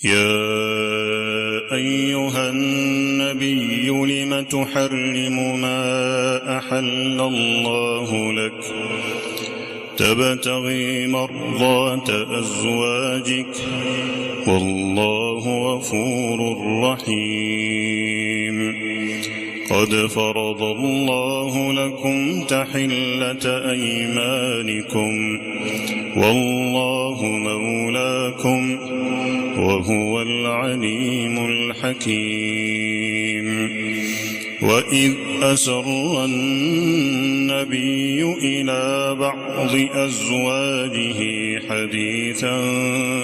يا أيها النبي لم تحرم ما أحل الله لك تبتغي مرضات أزواجك والله غفور رحيم قد فرض الله لكم تحلة أيمانكم والله مولاكم وهو العليم الحكيم وإذ أسر النبي إلى بعض أزواجه حديثا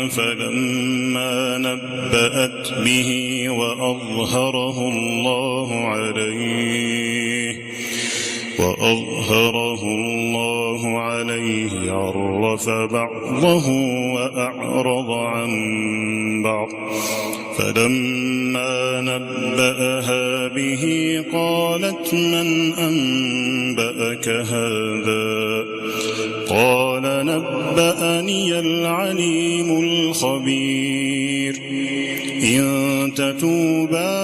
فلما نبأت به وأظهره الله عليه عرف بعضه وأعرض عن بعض فلما نبأها به قالت من أنبأك هذا قال نبأني العليم الخبير إن تتوبا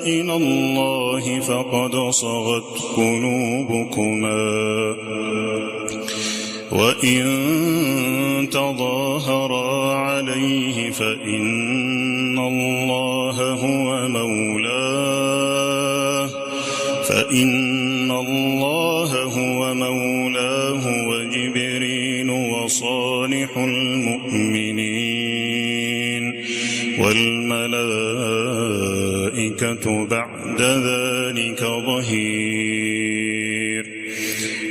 إلى الله فقد صغت قلوبكما وإن تظاهرا عليه فإن الله هو مولاه وجبريل وصالح المؤمنين والملائكة بعد ذلك ظهير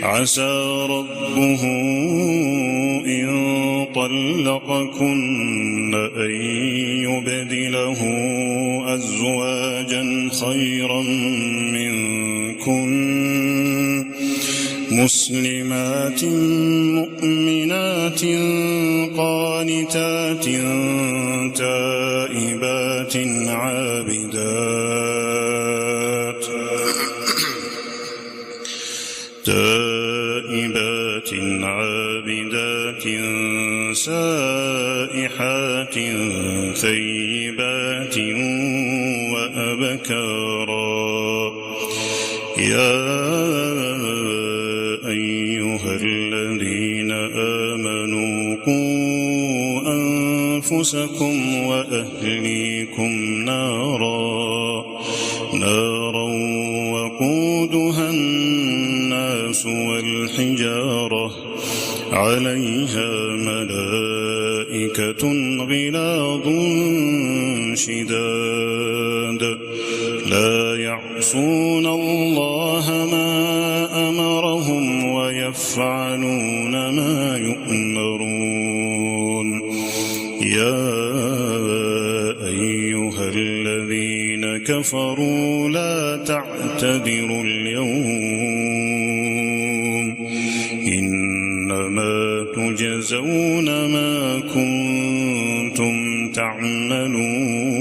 عسى ربه إن طلقكن أن يبدله أزواجا خيرا منكن مسلمات مؤمنات قانتات تائبات عابدات سائحات ثيبات وأبكارا يا أيها الذين آمنوا قوا أنفسكم وأهليكم نارا وقودها الناس والحجارة عليها ملائكة غلاظ شداد لا يعصون الله ما أمرهم ويفعلون ما يؤمرون يا أيها الذين كفروا لا تعتذروا اليوم إنما تجزون ما كنتم تعملون.